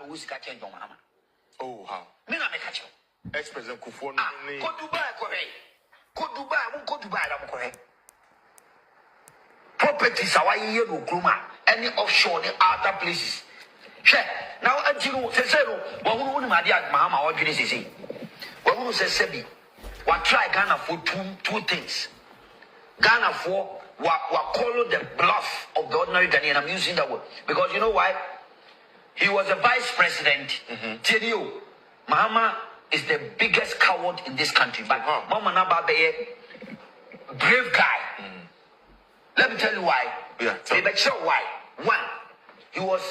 who's catching your mama. Oh, how? Me not catch you. Ex-President Kufon. Go Dubai, correct. Go Dubai, won't go Dubai, I'm correct. Properties are why you know, Kruma, any offshore, any other places. Share. Now, as you know, say, what would my dear Mama or Guinness say? What would say, Sebi? What try Ghana for two things. Ghana for what call the bluff of the ordinary Ghanaian. I'm using that word because you know why? He was a vice president. Tell you, Mahama is the biggest coward in this country. But Mama Nababe, brave guy. Let me tell you why. Yeah. Why? One, he was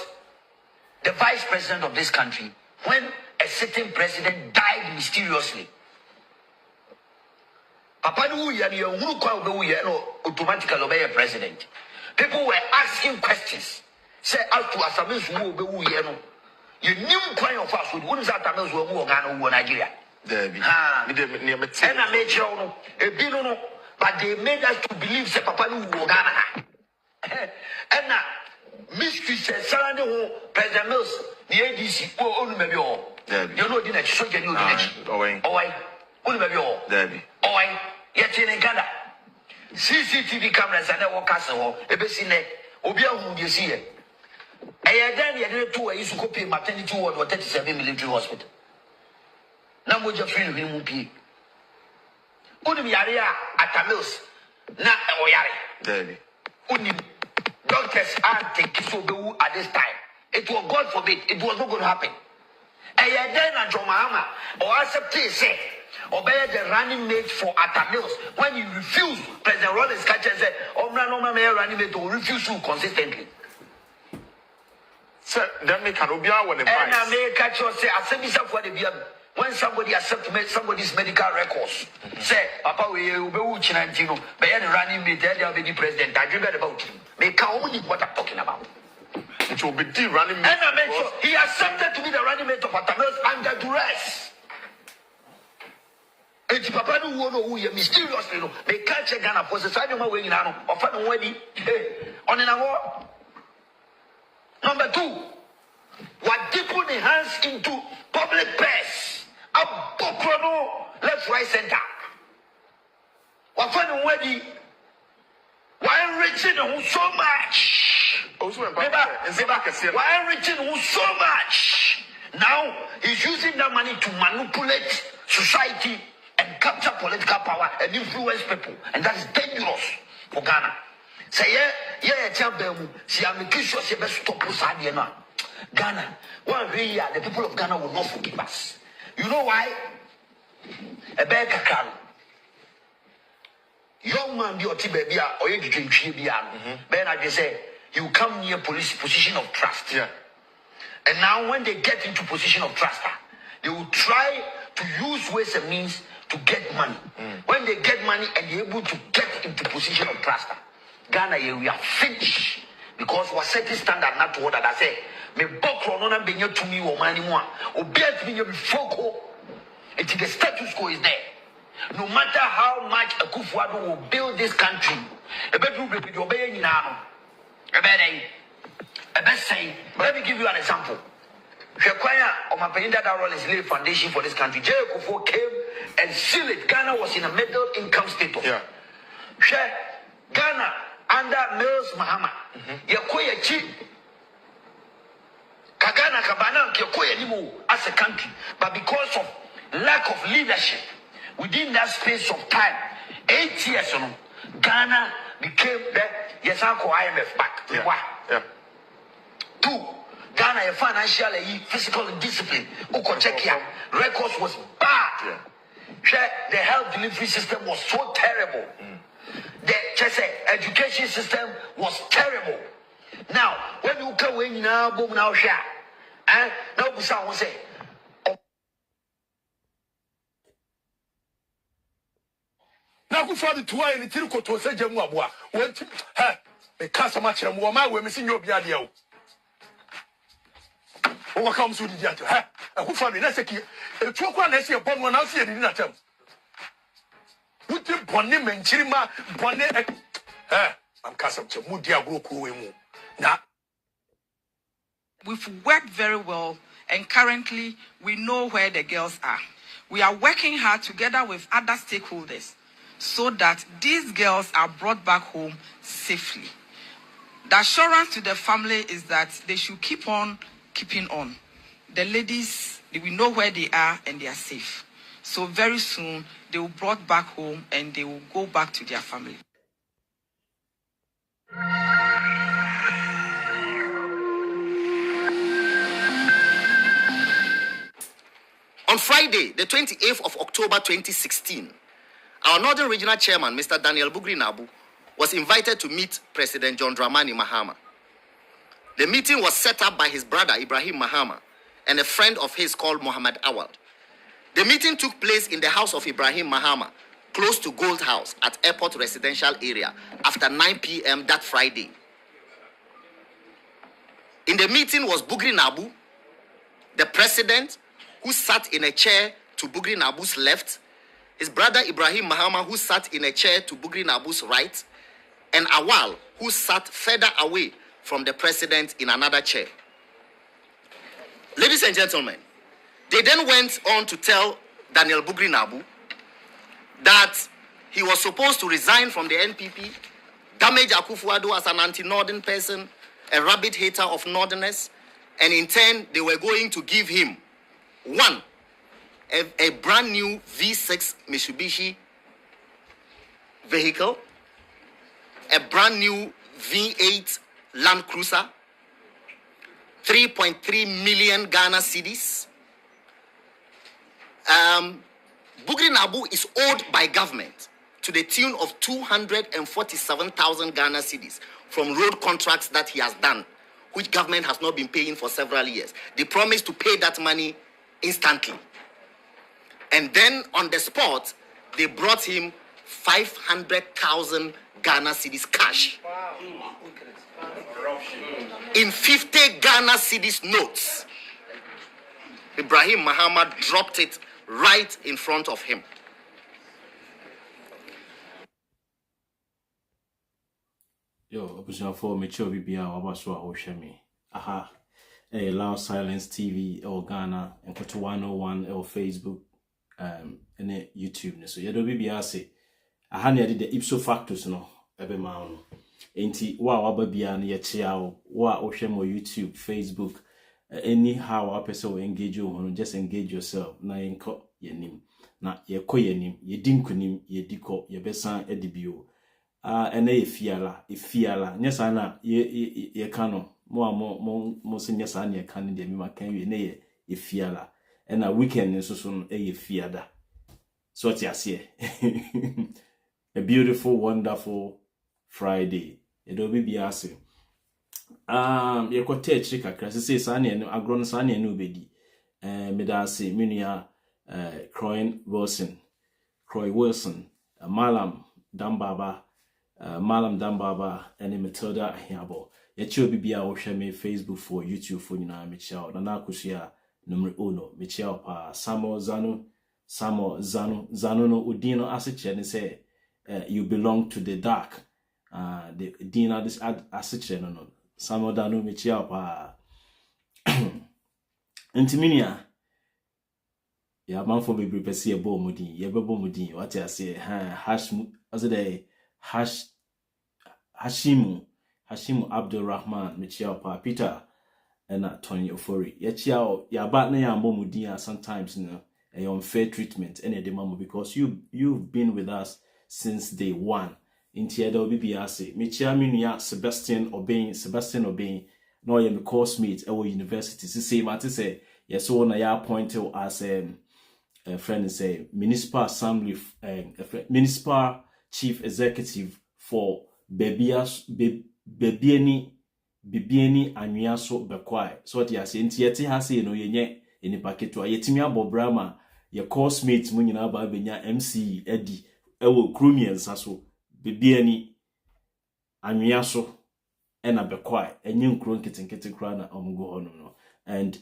the vice president of this country when a certain president died mysteriously. Papa automatically obey a president. People were asking questions. Say as to Asamis who be you knew quite of us with one Satamis who were Ghana Nigeria. And I made sure no, but they made us to believe that Papa who were Ghana. And now mystery says surrounding President Mills, the ADC, only maybe all. You know, didn't so can you didn't? Only maybe all. Yet in Ghana, CCTV cameras and never castle, a besine, Obia who you see it. I then you two used to copy maternity ward or 37 military hospital. Now, would you feel him would be? Unim Yaria at Tamils, not Oyari. Unim doctors are taking so at this time. It was God forbid, it was not going to happen. I then and Jomahama or accept say. Obey the running mate for Atamils when he refused. President Rollins catch and said, "Omra may running mate will refuse you consistently." Sir, then make an obia when the and I may catch you say, "I send for the when somebody accepts somebody's medical records." Say, "Papa, we will be Chinantino, but any running mate, they'll be the president." I dream about him. They can't only what I'm talking about. It will be the running mate. And I made sure he accepted to be the running mate of Atamils under duress. It's Papa who you mysteriously know. They can't check Ghana for society my way in Ano or find wedding on an hour. Number two, what people the hands into public press, a bookrono, left, right, center. What find wedding? Why enriching who so much? Why enriching who so much? Now he's using that money to manipulate society and capture political power and influence people, and that is dangerous for Ghana. Say see I'm making sure she best stop Ghana. One year the people of Ghana will not forgive us. You know why? A bear kakran. Young man be oti baby or you drink then I say you come near police position of trust. Yeah. And now when they get into position of trust, they will try to use ways and means to get money. When they get money and they're able to get into position of trust, Ghana, we are finished because we're setting standard not to order that say, me bokro no na benye to me or money more. Or be at me before until the status quo is there. No matter how much a Kufuado will build this country, a bedroom will be obeying now. Let me give you an example. That Rollins laid foundation for this country. J. Kufuor came and sealed it. Ghana was in a middle income status. Yeah. Ghana under Mills Mahama. Yakoya cheap. Kagana Kabana Yakoya Nimu as a country. But because of lack of leadership within that space of time, 8 years Ghana became the IMF back. Yeah. Two, Ghana a financial physical discipline. Records was bad. The health delivery system was so terrible. The education system was terrible. Now, when you go in now, boom now share. Now we say now go for the tour in the Tirko to say Jamua. What the customer Chamwa, we're missing your biadio. What comes with the other? Who found the necessity? A truck one, I see a bomb one out here in that term. Put the bonnet and Chirima bonnet. I'm custom to Mudia Broku. Now, we've worked very well and currently we know where the girls are. We are working hard together with other stakeholders so that these girls are brought back home safely. The assurance to the family is that they should keep on keeping on. The ladies, we know where they are and they are safe. So very soon, they will be brought back home and they will go back to their family. On Friday, the 28th of October 2016, our Northern Regional Chairman, Mr. Daniel Bugri Nabu, was invited to meet President John Dramani Mahama. The meeting was set up by his brother Ibrahim Mahama and a friend of his called Muhammad Awad. The meeting took place in the house of Ibrahim Mahama, close to Gold House at Airport Residential Area after 9 p.m. that Friday. In the meeting was Bugri Nabu, the president, who sat in a chair to Bugri Nabu's left, his brother Ibrahim Mahama, who sat in a chair to Bugri Nabu's right, and Awal, who sat further away from the president in another chair. Ladies and gentlemen, they then went on to tell Daniel Bugri Nabu that he was supposed to resign from the NPP, damage Akufo-Addo as an anti-Northern person, a rabid hater of Northerners, and in turn, they were going to give him a brand new V6 Mitsubishi vehicle, a brand new V8 Land Cruiser, 3.3 million Ghana cedis. Bugri Nabu is owed by government to the tune of 247,000 Ghana cedis from road contracts that he has done, which government has not been paying for several years. They promised to pay that money instantly. And then on the spot, they brought him 500,000 Ghana cedis cash. Wow. In 50 Ghana cedis notes. Ibrahim Mahama dropped it right in front of him. Yo, opposition for me, Chobi Bia, Wabaswa, Oshemi. Aha. Loudsilence TV, or Ghana, and Koto 101, or Facebook, and YouTube. So, you don't be say, I had the ipso factors, no, every man. Ain't Wababia, and yet, wa Oshemo, YouTube, Facebook, anyhow, a person will engage you, just engage yourself. Na yenko yenim, na yeko yenim, yedinkunim, yediko, yebesan edibio. And a fiala, Nyasana, ye cano. Mo senior son, ye can de me can you nay a fiala, and a weekend is so soon a fiada. So what you say? A beautiful, wonderful Friday. It will be asking. Ye could take chica, crass say Sunny and a grown Sunny and nobody. Medasi, Minia, Croy Wilson, Malam Dambaba, and Matilda Hiabo. Yet be Oshame Facebook for YouTube for Nina Michelle, Nanakushia, number uno, Michelle Pa, Samo Zanu no Udino Asiche and say, you belong to the dark. The Dina this Asiche no, Samo Danu Michelle Pa. Intiminia, ya man for be pesi a bomudi, Yabomudi, what I say, hash, as a day, Hashimu Abdul Rahman, Michelle Pa Peter, and Tony Ofori. Yet ya bat na ya mudia sometimes a unfair treatment any the mama because you've been with us since day one. In Tiado BBRC, Michelle Minia Sebastian obeying, no ya course mate our university. Say Mati say yes so na ya appointed as a friend say municipal assembly municipal chief executive for Bebieni anwiaso bekwai so what ya say nti yete ha say no yenye eni paketo ayetimi abobrama ye course mate mu nyina ba benya MC Eddie ewo Chromians so Bebieni anwiaso ena bekwai enye nkro nketinketi kra na omgo hono no. And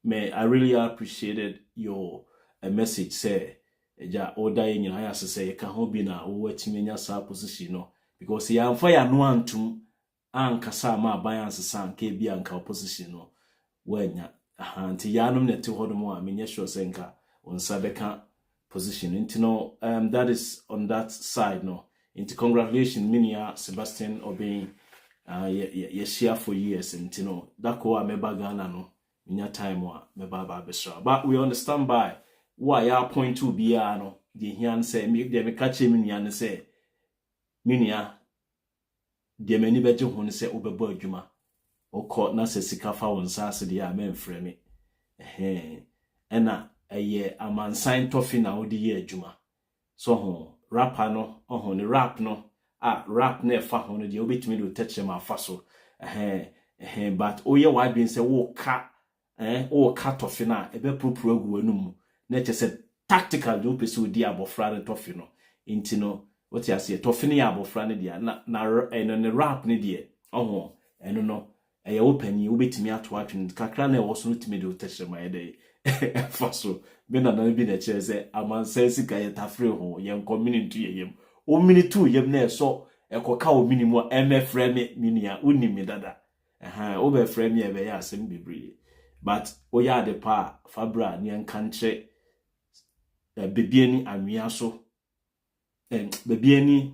I really appreciated your message say ja oda nyina ya say ka ho bi na wo atimi nya sa position no because ya amfa ya no antum ankasa ma ban ansesa anka bi anka opposition no wanya Anti yanum ne te hodomo a menye sure senka on sabeka position into no that is on that side no into congratulations minia Sebastian obeying ye share for years into no dako a meba Ghana no minya time wa meba ba besra but we understand by why ya point to be no the hian say me de me catch minia ne say minia de mani beje ho ne say obebo adwuma okọ na se sika fa won saase de a memfrɛ me ena eye amansan tofi na odi ye adwuma so ho rapper no ho ne rap no rap na fa ho no de obetimi do teche ma fa so but oye wadwen se wo ka wo ka tofi na ebe propro agu anum na che se tactical do pese odi abofra ne tofi no inti no what you say tofi ne abofra ne dia na ne rap ne die eno no eye opani obetimi ato atwen kakra na e wo so no timi do teche ma ede faso be na bi na che se amansa sika ye tafre ho ye community yem o minitu yem na so ekoka o minimu emefre me minia unimi dada o be frame ye be ya asem bebre but o ya de pa fabra ne nkanche bebieni anwia so bebieni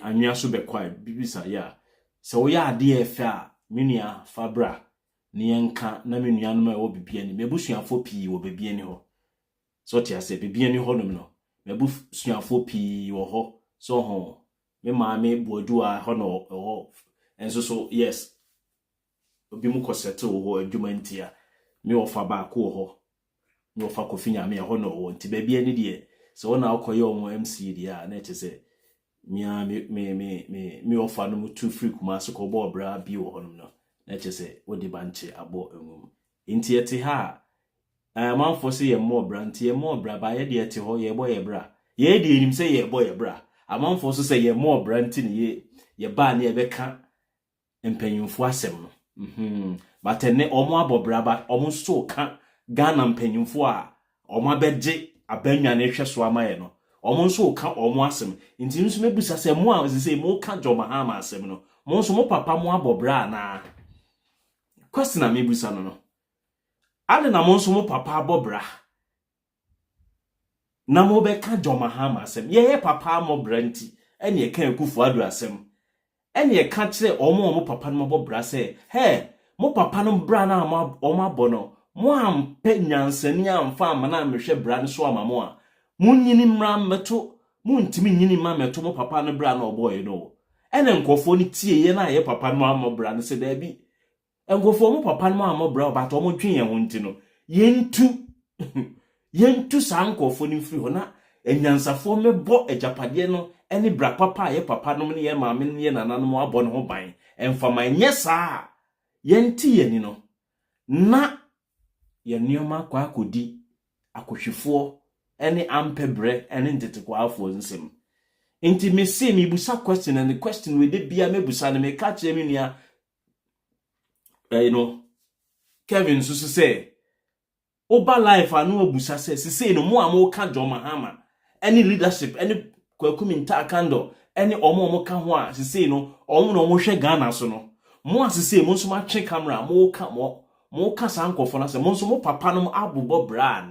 anwia so be kwa bibisa ya se o ya de efe a minia fabra nienka na menuanom a wo bibiani mebusuafo pii wo bibiani ho so tia se bibiani ho nom no mebusuafo pii wo ho so ho me maame boadu a ho no ho enso so yes obi mu kosete wo ho adwuma ntia me wo fa ba ko ho me wo fa kofinya me ho no ho nti bibiani de se wona akoye o MC de a na eche se mia me wo fa no mu tu free kuma so ko bo bra bi wo ho nom no eche se wodi banche abo enwum inti ete ha amanfo se ye mo bra nti ye mo bra ba ye de ete ho ye bo ye bra ye de enim se ye bo ye bra amanfo so se ye mo bra nti ne ye ba ne ye beka empanyimfo asem no but ene omo abobra ba omo so ka Ghana mpanyimfo a omo abeje abanwa ne hwe so amaye no omo so ka omo asem nti nso mebusa se mo a se mo ka Joma Hama asem no mo so mo papa mo abobra na question na mebusa no ade na mo nso mo papa abobra na mo be ka Joma Hama asem ye papa mo branti ene ye kan Akufo Addo asem ene ye ka kire omo papa no abobra se mo papa no bra na omo abono mo ampe nyansani amfa amana amhwe bra no so amamo a munyini mra meto muntimi nyini ma meto mo papa no bra na oboye no ene nkofo ni tie ye na ye papa no amobra no se da bi engofo mo papa no amobra ba to mo twen ye ho nti no yentu sankofo ni mfiri ho na enyansafo mebo ejapade no ene bra papa ye papa no ne ye maame ne ye nananom abo no ho ban emfama nye saa yenti ye ni no na ye nioma kwa akodi akohwefo ene ampebre ene ntetekwaafo nsem inti me se me busa question and the question we dey bia me busa ne me ka kire me nua Kevin so say oba life anu obusa say no mo amo ka Joma Hama any leadership any kwakuminta kando any omo ka ho a say no omo no mo hwe Ghana so no mo asese mo nso ma twe camera mo ka sankofo na se mo nso mo papa no abobọ bra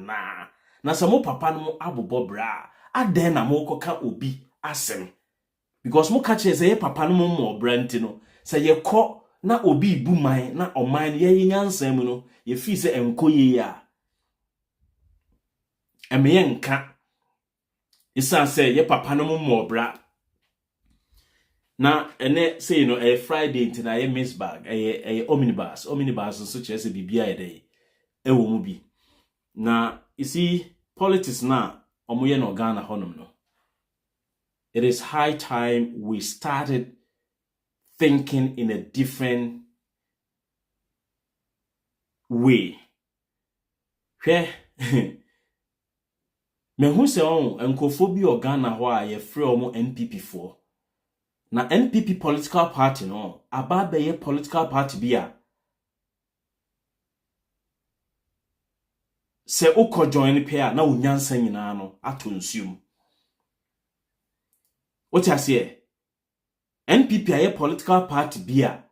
na se mo papa no abobọ bra aden na mo ka obi asem because mo ka che say papa no mo bra nti no se ye kọ na obi ibu man na oman ye nyansam no ye fi se enkoye ya emeye nka isa se ye papa no mo bra na ene say a Friday nti na ye miss bag omnibus so che se bibia ye dey ewo mu bi na you see politics na omoye no Ghana honom no it is high time we started thinking in a different way. Me hu se on enkofo bi o Ghana ho a ye frɛ omo NPP for. Na NPP political party no aba be ye political party bi a se ukọ join pe a na onyansa nyina no ato nsuom. What you say? NPP aye political party bia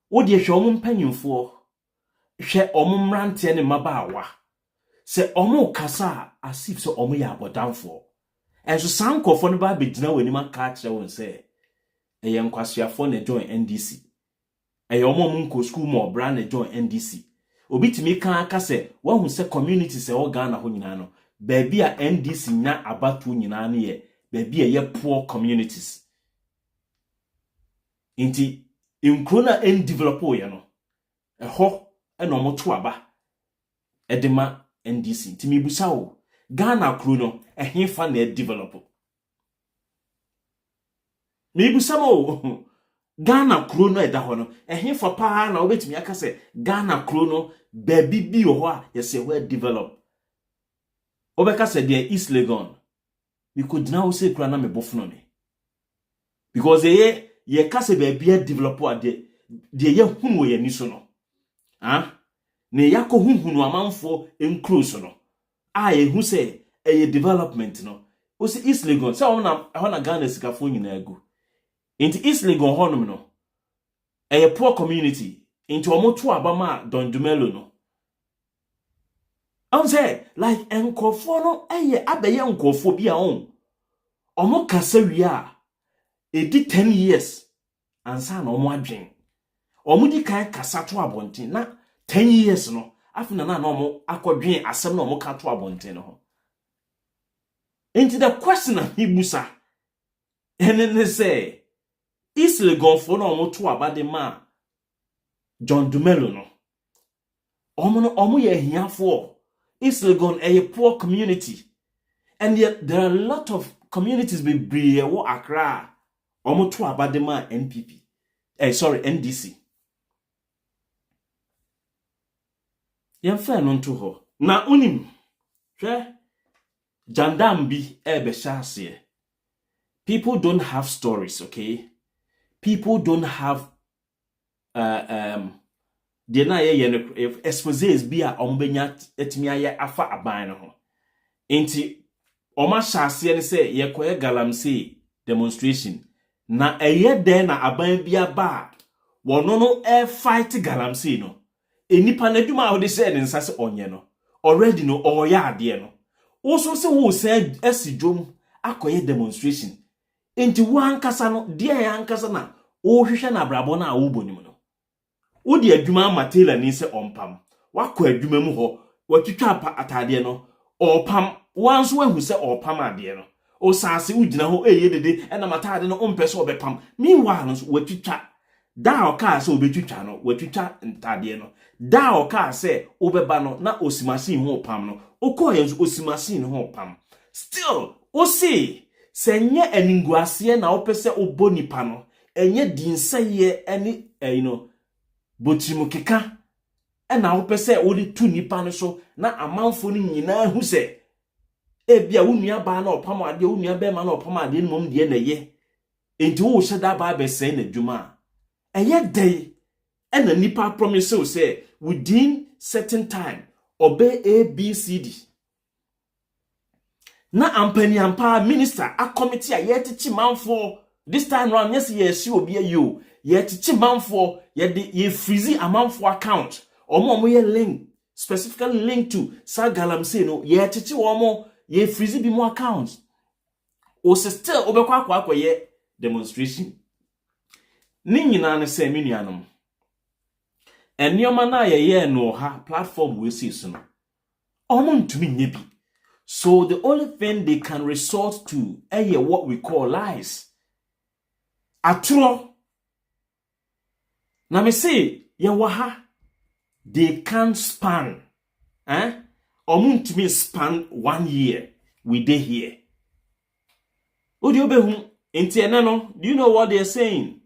wo de hwe omo mpanyimfo hwe omumrante ne mabawa se omo kasa asif se omo ya abodamfo enso sankofo no ba begina wani maka kire won se eye nkwasuafo na join NDC eye omo munko school mo bra na join NDC obitimi kan aka se wahu se community se o Ghana ho nyina no baabi a NDC nya abatu nyina ne ye baabi a ye poor communities inti inkrona en developo ye no eho ena omo to aba edema NDC timi busa wo Ghana kru no ehemfa na develop mi busa mo Ghana kru no eda ho no ehemfa pa na obetimi aka se Ghana kru no baabi bi ho a yese we develop obeka se de East Legon we could now say kra na me bofuno me because ye ka se baabi a develop ade de ye hunu ye ni so no ne yakọ hunhunu amanfo enclose no ehu se development no o se East Legon se na Ghana sikafo nyina agu into East Legon honum no poor community into omoto abama Dondumelo no say like enkofo no abeye enkofo bi a omo kasa wi a edi 10 years ansa na omo adwen omo di kan kasa to abonten na 10 years no afina na omo akodwen asem na omo ka to abonten no into the question of hibusa enene say East Legon for no omo to abade ma John Dumelo no omo ye hiafo East Legon a poor community and yet there are a lot of communities be brie wo Accra omo to abade ma NDC yemfa no nto ho na unim hwe jandam bi ebe shase people don't have stories, okay? People don't have de na ye exposes bi a ombenya etimi aye afa aban no ho enti oma shase ne se ye koye galamsey demonstration na eye den na aban bi aba wono no fight galamsey no enipa na dwuma a wo de se ne nsase onye no already no oya ade no wo so se wo se asidwom akoye demonstration enti wo ankasa no de ya ankasa na wo hwehwe na brabo na wo bonim no wo de adwuma matela ni se ompam wakọ adwuma mu ho watwitwa atade no opam wanso wahu se opam ade no o saase ugina ho dede na matade no ompese obepam meanwhile no watwitwa da oka se obetwitwa no watwitwa ntade no da oka se obeba no na osimasin ho opam no okoye nso osimasin ho opam still o see senye aninguase na opese obonipa no enye dinseye eni botimu keka na opese odi tu nipa no so na amanfo ni nyina hu se ebia wunua ba na opam ade wunua be ma na opam ade no mom de na ye enti wo hyeda ba be se na dwuma eye dey na nipa promise o say within certain time obey ABCD na ampani ampa minister a committee a yetichi manfo this time round yes ye obi ayo yetichi manfo ye freeze amanfo account omo ye link specifically linked to Galamsey no yetichi omo ye freeze bi mo account o se still obekwa akwa ye demonstration ni nyina ne se menuanom enioma na ye no ha platform we see so no omo ntumi nyebi. So the only thing they can resort to is what we call lies. Atro. Now me say, yawaha, they can't span. Omuntu me span 1 year. We dey here. Odiobehu, entienano, do you know what they're saying?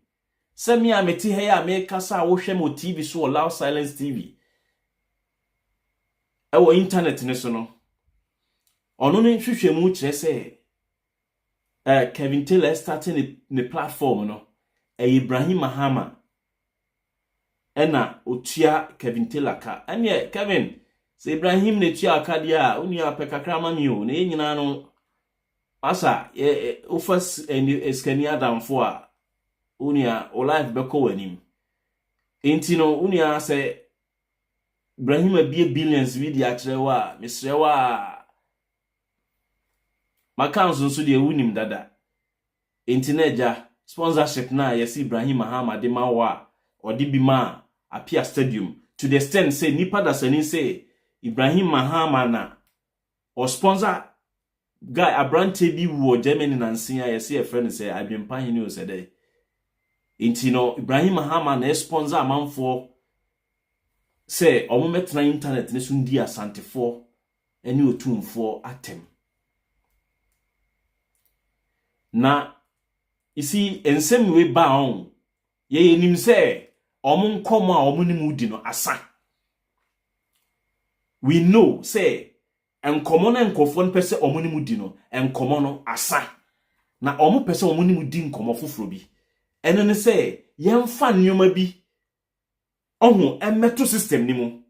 Semi ameti heya me kasa wohwe mo TV so Loudsilence TV. Ewo internet ne so no. Ono ne hwehwe mu kire se Kevin Taylor starting the platform no Ibrahim Mahama ena otua Kevin Taylor ka ene Kevin se Ibrahim ne tua ka dia oni apekakra ma mi o ne nyina no asa ofas eskani adamfo a oni a o life beko wanim enti no oni a se Ibrahim abie billions video atrewa misrewa makanso nso de wunim dada interneja sponsorship na yes Ibrahim Mahama de mawa odi bi ma apia stadium to the extent say nipa da sani say Ibrahim Mahama na or sponsor guy abrante bi wo Germany na nsia yes e friend say adwempan hini o say intino Ibrahim Mahama na sponsor amanfo say omo metna internet ne so ndi asantefo eni otumfo atem na isi ensem we ba on ye nim say omo nkomo a omo nim udi no asa we know say enkomo na nkofo no pese omo nim udi no enkomo no asa na omo pese omo nim udi nkomo foforo bi eno ne say yemfa nyoma bi ohu emeto system ni mu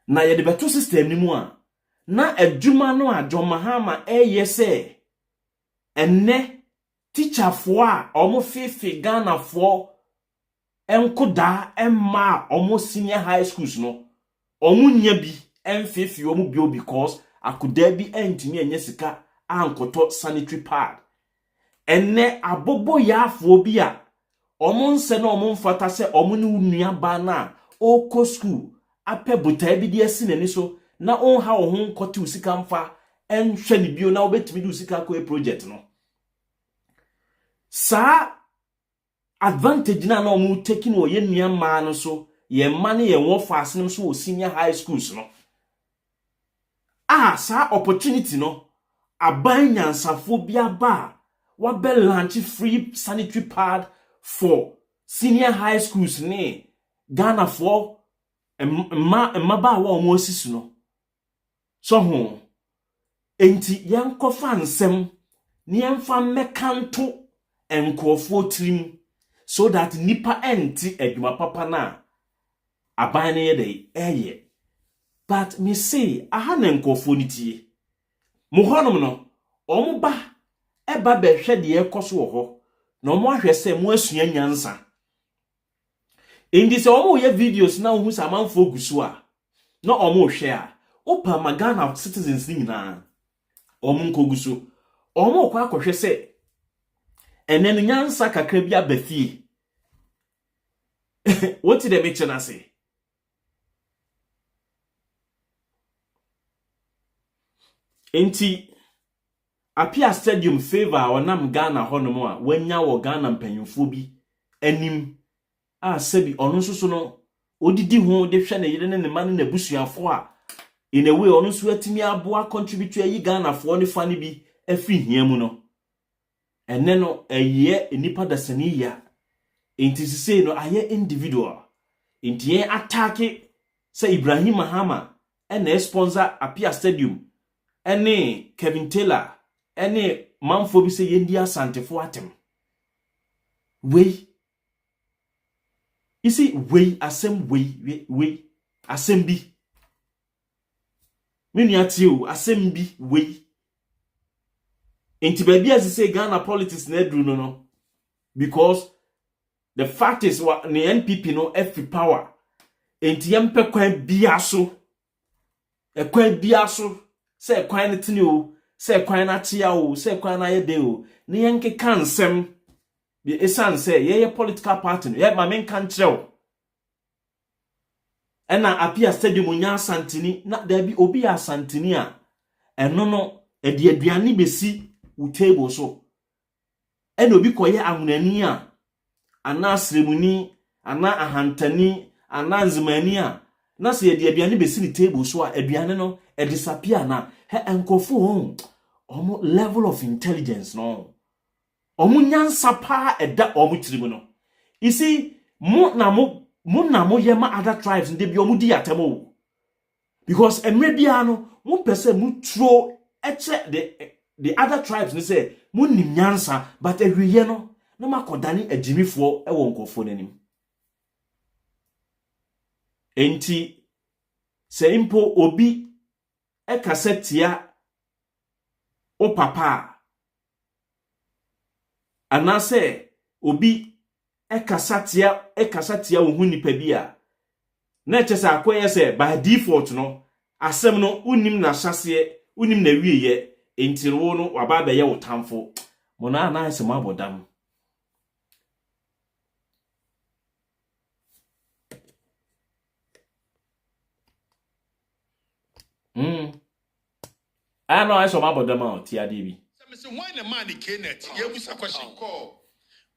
na ye de beto system ni mu a na adwuma no John Mahama say enne teacher fo a omo fefe Ghana fo enkoda emma omo senior high schools no omo nya bi enfefe omo bio because akoda bi entimi enye sika ankoto sanitary pad enne abobo ya fo bi a omo nse na omo mfata se omo ne unua ba na oko school ape buta bi de asi nani so na on ha wo ho nkote usika mfa enhwe ni bio na obetimi de usika ko project no sa advantage na omo taking wo ye nua ma no so ye ma ne ye wo fast no so senior high schools no sa opportunity no aban nyansafo bia ba wa be launch free sanitary pad for senior high schools ne Ghana for maba wa omo asisu no so ho enti yankofa nsem ne yemfa mekanto enkofo trim so that nipa enti adwuma papa na aban ne ye eye but me say aha na enkofo ni tie mo honom no omo ba eba behwe de ekoso wo ho no mo ahwe se mo asua nyansa indi se omo ye videos na ohu sa manfo gusu a no omo hwe a opa magana citizens ni na omo nkogusu omo kwa akohwe se enen nyansa kakra bi abafie what did they make na say enti apia stadium favor wonam Ghana honomo a wanya wo Ghana mpanyimfo bi anim a sebi ono nso no odidi ho de hwe na yire ne ma ne busuafo a in a way ono nso atimi aboa contribute ayi Ghana fo ne fa ne bi afi hia mu no enne no eye nipa dasani ya enti sise no aye individual enti ye attack say Ibrahim Mahama and sponsor apia stadium ene Kevin Taylor ene manfo bi se yendi asantefo atem we isi we asem we asem bi menu atiu asem bi we enti baby as say Ghana politics na edru no because the fact is what the NPP no every power enti yempe kwan bia so e kwan bia so say kwan ne tini o say kwan na tia o say kwan na yede o ne yenke kansem bi esan say ye political party no ye ma men kan kyerɛw ena apia stadium nya santini na da bi obi ya santini a eno no edi aduane besi u table so ena obi koye ahunani a ana asremuni ana ahantani ana nzimani a na se edi aduane besi ni table so a aduane no e disappear na he enkofo ho omo level of intelligence no omo nyansa pa eda omo tirimu no you see mo na mo yema other tribes nde bi omo di atemo because emre bia no mo pese mo tro eche the other tribes ni say mo nim nyansa but ehwiye no na makodani agimifo ewo nkofo nanim enti se impo obi ekasetia o papa anase obi ekasatia wo hu nipa bi a na che sa akoye se by default no asem no unim na hyase unim na wieye entiro no waba be ye wotamfo mo na na asem abodam I know I saw my bottom out, TRDB. Some why the man Kenneth, you was a question call.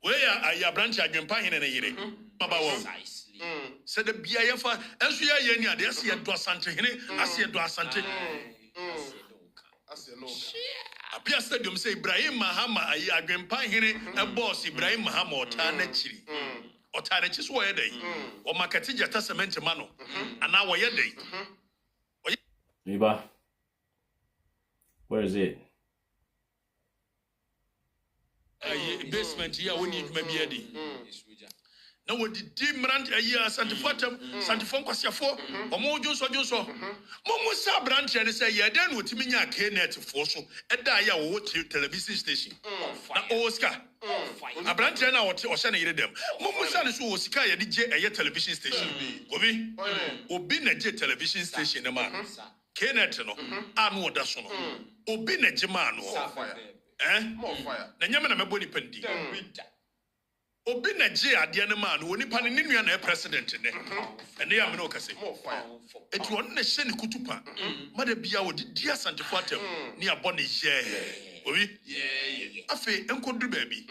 Where are your branch again pine in a year? Precisely. Said the BIF, as we are young, I see a Dwasante, I see a Dwasante. I say no. Appear stadium say Ibrahim Mahama, a grandpa here, a boss Ibrahim Mahama or Tanechi. Or Tanechis were a day, or Makatija Testament Mano, and now a day. Liba. Where is it? Basement here, we need maybe a day. Now, what did Tim Rant a year, Santifatum, Santifon Quasiafo, or Mojos or Joso? Momusa branch and say, yeah, then with me, I can't net for so a dia watch television station. Oscar, a branch and our Ocean them. Momusa is who Sky a DJ a television station. Obi, Obin a jet television station, a man. Kenneth, no, I know that's no. Obin a Gemano. More fire. The Yaman a body pendi. Obi na je ade ne man woni pa ne nua na president ne ene ya me no kase eti won na hye ne kutupa mada bia wodi dia santefo atem ne abo ne ye obi afi enkoduru ba bi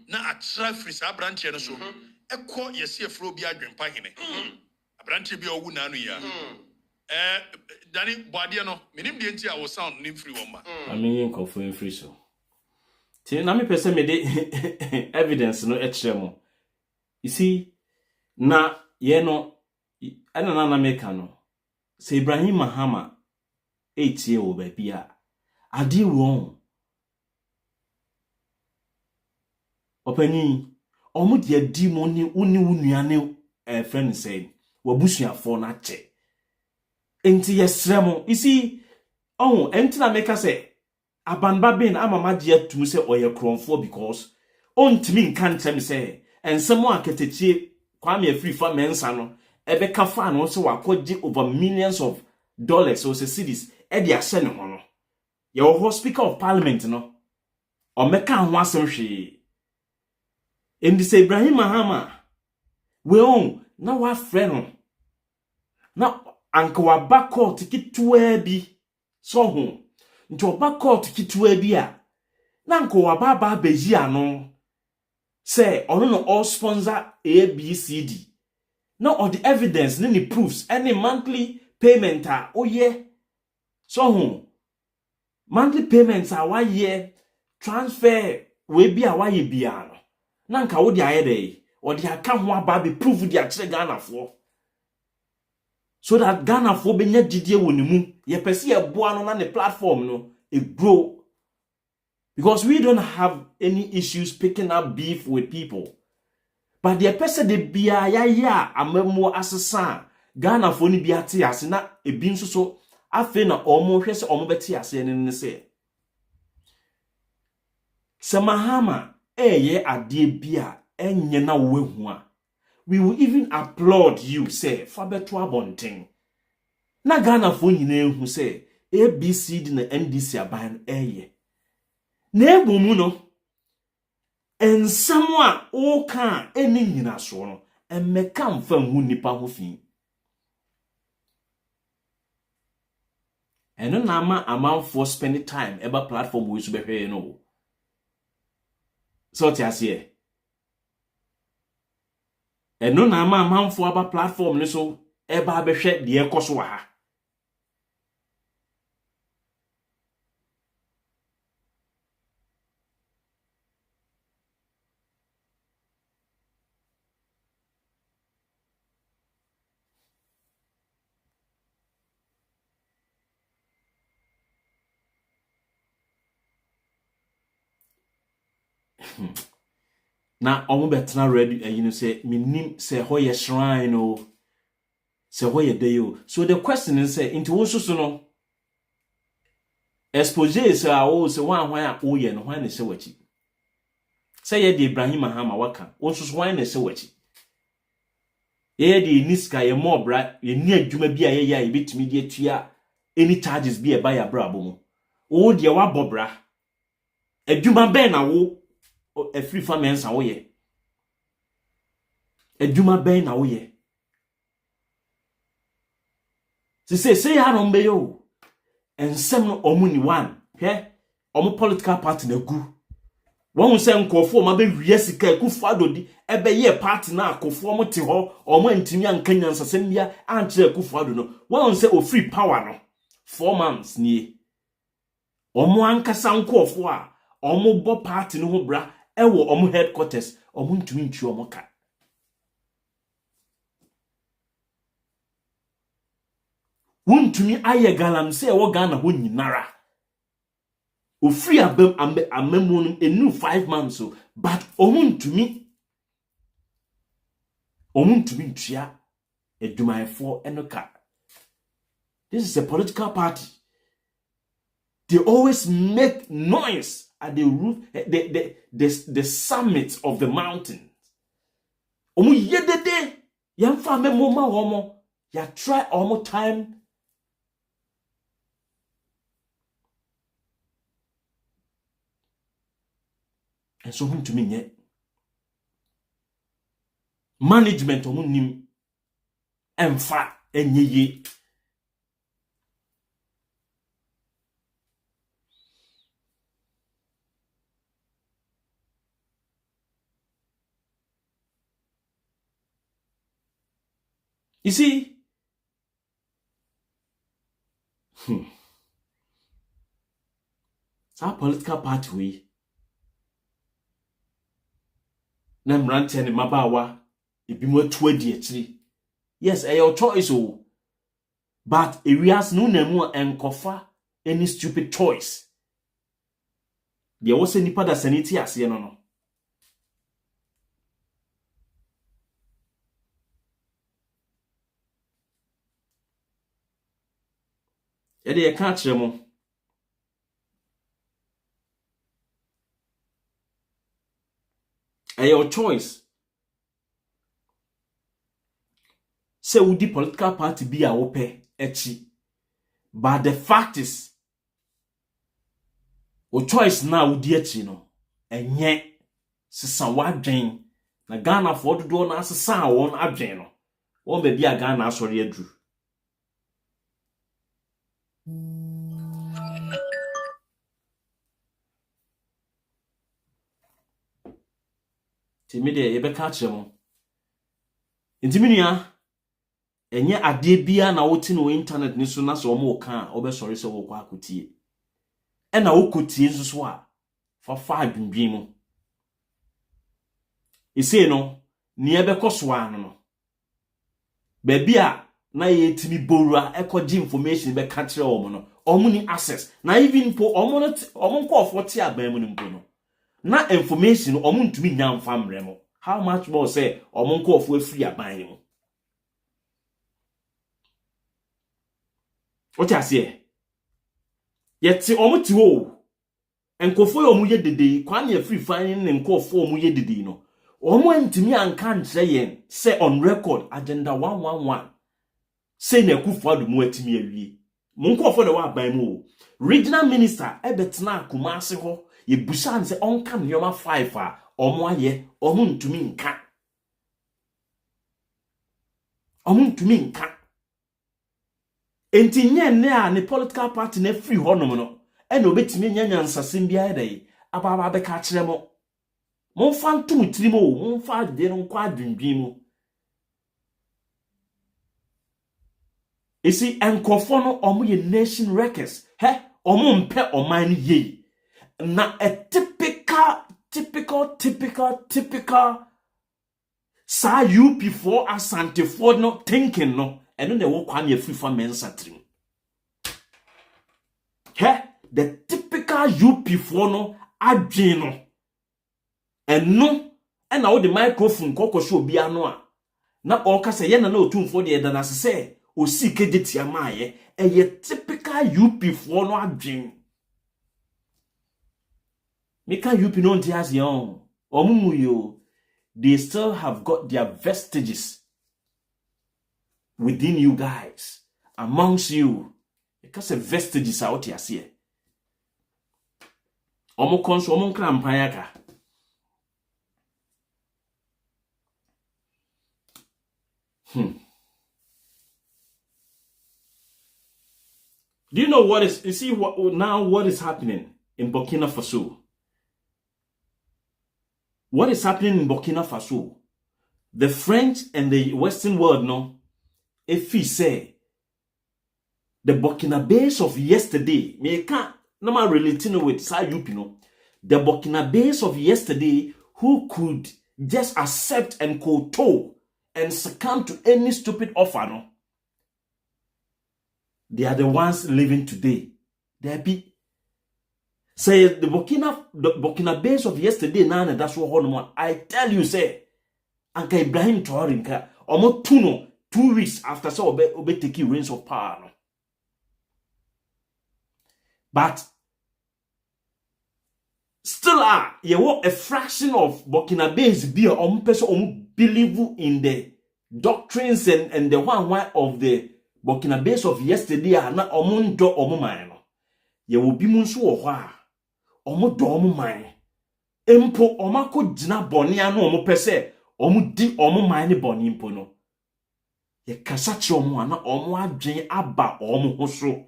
na atra free sa branch no so ekọ yesi afro bi adwempa hene branch bi owu na anu ya dani boade no menim de enti a wo sound ni free wo ma amenye nkofo free so Ti na me pese me de evidence no ekremo. You see na ye no ana na make no. Se Ibrahim Mahama etie wo ba bia. Ade won. Opani omo de adi mo ni uni wunuane friend say wabusuafo na che. Enti yesremo. You see enti na make say Abanba ben amama dia tum se oye kronfo because ontimi nkan tem se ensemo aketechi kwame free for mensa no ebe ka fa no so wakoji over millions of dollars so se cities e dia hye ne ho no ye ho speaker of parliament no o meka ho asem hwe endi se Ibrahim Mahama we on na wa frɛ no na anka wa ba court kitwa bi so ho nti oba court kitwa bi a na nko wababa beji ano say ono no all sponsor ABCD na all the evidence ni proofs any monthly payment a oye so ho monthly payments a wa ye transfer we bi a wa ye bia no na nka wo di aye dey o di aka ho aba be proof di a kire Ghana fo so that Ghana fo be nya didie wonimu ye pese ye boa no na ne platform no it grow because we don't have any issues picking up beef with people but the person de bia ya amemo asesa Ghana fo ni bia te ase na ebi nso so afi na omo hwe se omo beti ase ne se Mahama ye ade bia enye na wo hu a we will even applaud you say for beto abonten na Ghana fo nyina ehu say ABCD na NDC aban eye na egbomu no ensam a o ka eni nyina so no emeka mfa hu nipa ho fi eno na ama for spend time eba platform we so behwe no so ti ase eno na ama for aba platform ni so eba behwe de ekoso wa ha na omo betena ready you know say minim say ho ye shrine no say ho ye day o so the question is say into wo so no expose say o say wan a o ye no hwan ne se wachi say ye de Ibrahim Mahama waka wo so hwan ne se wachi ye de niska ye more bra ye ni adwuma bi a ye ya ye betumi de atua any charges bi e ba ya bra bomu wo de wa bobra adwuma ben na wo a free famens wo ye adwuma ben na wo ye say ya no mbe yo ensem no omuni one he omo political party na gu won se nkofo ma be wiye sika Akufo-Addo di ebe ye party na akofo mo te ho omo antimi ankanya nsasem bia anche Akufo-Addo no won se o free power no 4 months nie omo ankasa nkofo a omo bo party no ho bra ewo omo headquarters omo ntumi ntu omo ka wontumi aye galamse ewo Ghana ho nyinara o free amemu enu 5 months so but omuntumi ntua edumayefo enoka. This is a political party. They always make noise at the roof, the summit of the mountains. Omu yedede yamfa memo ma homo ya try omo time. And so to me nye management omu nim emfa enyeye. You see, it's our political party we. Na mrante ne mabawa ebimu atu adi akiri. Yes, your choice o. But areas no na mu enkofa any stupid choice. There was nipa da sanity ase no. Ede ye ka kire mo. Your choice. Say we di political party be a wope echi. But the fact is, o choice na we di echi no. Enye sisa wadwen na Ghana for dodo na sisa won adwen no. Won be bia Ghana asori adru. Timide ye be ka kire mo. Intiminua enye ade bia na woti no internet ni so na so mo ka obesori se wo kwa akotie e na wokotie nso so a fa adwendwen mu ese no ni ebe koso ano no ba bia na ye timi borua ekoji information be ka kire omo no omo ni access na even po omo no omo nko ofo aban mu nimpo no na information omo ntumi nya mfa mremo how much more say omo nko ofo afiri aban mu. What I say? Yet omuti wo. Enkofo yo mu yedede, kwan ye free finding ne nkofo mu yedede no. Omo ntimi anka nkyere yen say on record agenda 111. Say na Akufo-Addo mu atimi awie. Mo nkofo de wa ban mu. Regional minister ebetena Kumasi ho, ye busa nse onka nyoma 5 a omo aye, omo ntumi nka. Omo ntumi nka. Enti nye ne a ne political party na free honom no e na obetimi nyanya nsasem bia edai ababa be ka kire mo monfa ntum tirimo monfa de no kwa adwendwen mu esi enkofo no omo ye nation records he omo mpe oman ni ye na a typical sa UP4 asante for no thinking no eno ne wo kwan ye free for mensa trim. The typical UP4 no adwen no. Eno ena wo the microphone kokosho obi ano a na okasa ye na otumfo de da na se o si kegeti amaye eye typical UP4 no adwen. Meka UP no ntias yon omumu yo, they still have got their vestiges within you guys, amongst you, because a vestiges out here. Omo konso omo krampanya ka. Do you know what is, you see what is happening in Burkina Faso? What is happening in Burkina Faso? The French and the Western world, no, if he say, the Burkinabés of yesterday, me can't, no man relating with Sayupino, the Burkinabés of yesterday who could just accept and kowtow and succumb to any stupid offer, no? They are the ones living today. They be say the Burkinabés of yesterday now, that's what I tell you, say, Anka Ibrahim Traoré nka omo 2 weeks after so obe take reins of power, no? But still you want a fraction of Burkinabés be omo person believe in the doctrines and the one of the Burkinabés of yesterday na omo ndo omo man no. Ye will be munsu wo ho a omo do omo man. Empo omo akogina bone anu omo pese omo di omo man ne bone mpo no. Ye kasa chi omo ana omo adwen aba omo ho so.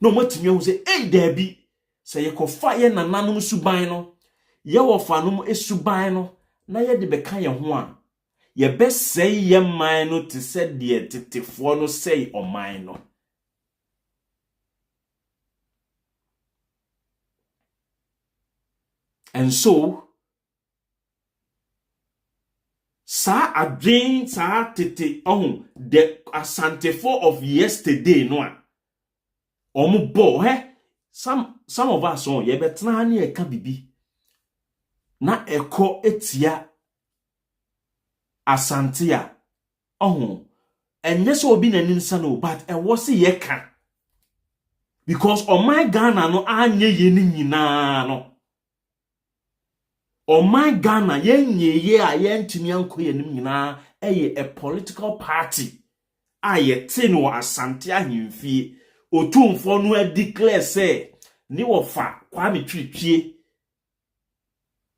No matimi hu say eh da bi say ye kofa ye nananom suban no. Ye wo fanom esuban no na ye de beka ye ho a ye be say ye man no to say de tetefo no say o man no. And so sa adwen sa tete the asantefo of yesterday no a omo bo some of us on ye betena na e ka bibi na eko etia asante a enye so obi na ninsa no, but e was ye ka because on my Ghana no anye ye ni nyina no. On my Ghana ye a ye ntimi anko ye nim nyina a political party ye tin wo asante ahemfie otumfo no declare say ni wo fa Kwame Twitwie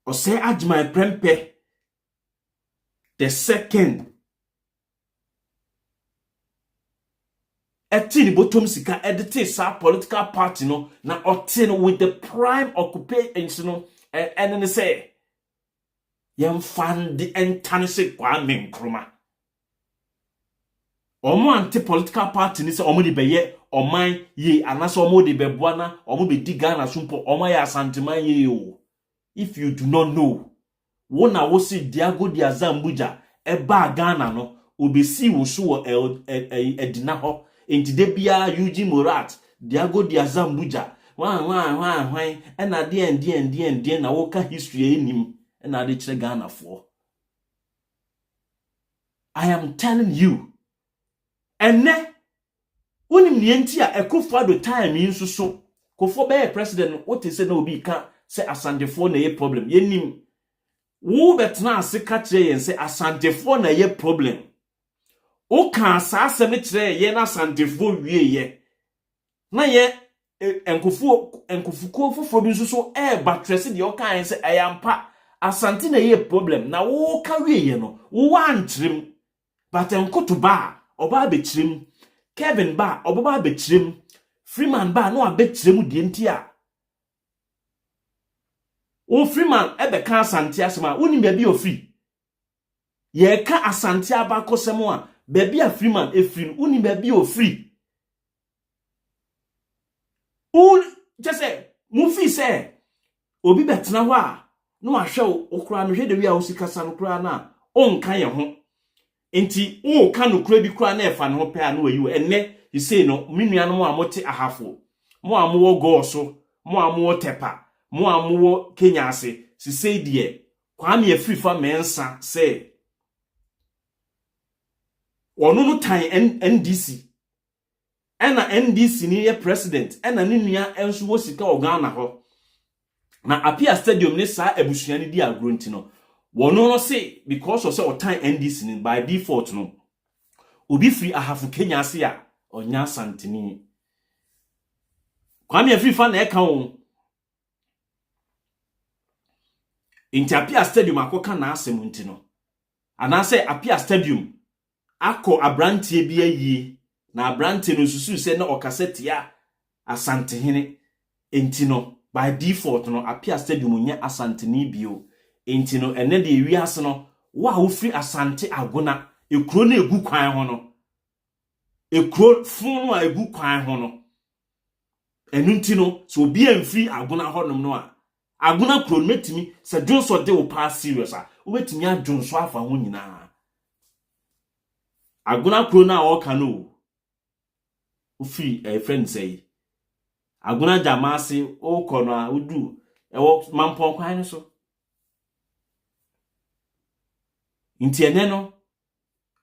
o say Ajman Prempeh the second etini botom sika edite sa political party no na otin with the prime occupation no and say yem fan the entanese Kwame Nkrumah. Omo anti political party ni se omo de beye oman ye anaso omo de beboa na omo be di Ghana sumpo omo ya asanteman ye o. If you do not know, wona wo si Diago dia Zambuja eba Ghana no obesi wo so edina ho enti de bia Eugene Morat Diago dia Zambuja wan na de na wo ka history enim na de kire Ghana for. I am telling you. And ne unim nienti a Akufo-Addo time yinso so kofo be president what is say na obi ka say asantefo na ye problem yenim wo betna ase ka kire yen say asantefo na ye problem o ka asase me kire ye na asantefo wie ye na ye enkufuko fofo bi so batrese de o kan say ayampa asante na ye problem na wo ka wie ye no wo antrim but enkoto ba oba bechirim Kevin ba oba bechirim Freeman ba no abechirim die ntia o Freeman ebe ka asante asema woni bia bi ofri ye ka asante aba kosemo a bia a Freeman efri woni bia bi ofri o just say mu fi say obi betena ho a no ahwe okura no hwe de wi a osikasa no kura na onka ye ho enti o ka no kura bi kura na efa no pe a no ayi enne you say no minua no a mote ahafo mo amowo go so mo amowo tepa mo amowo Kenya ase si say de Kwame Afrifa mensa say ono no tan NDC ena NDC ni ye president ena ne nua enso wo sika Ghana ho na Apia Stadium ni sa abusua ni di agro nti no wono no say because of say o tan NDC ni by default no obi free ahafu Kenya ase a onya santini Kwame free fa na eka wo inti Apia Stadium akoka na asem nti no anase Apia Stadium akọ abrantie bi ayi na abrantie no susu se na okasete ya asantehene enti no by default no Apia Stadium nya asanteni bio enti no ene de wiase no wa wo free asante agona ekuro na egu kwan ho no ekuro fun no a egu kwan ho no enu nti no so obi amfiri agona ho no a agona kuro metimi se dwonso de wo pass serious a wo betimi adwonso afa ho nyina agona kuro na o ka no wo free friend say agona jamase o kono a udu ewo mampon kwan no so nti ene no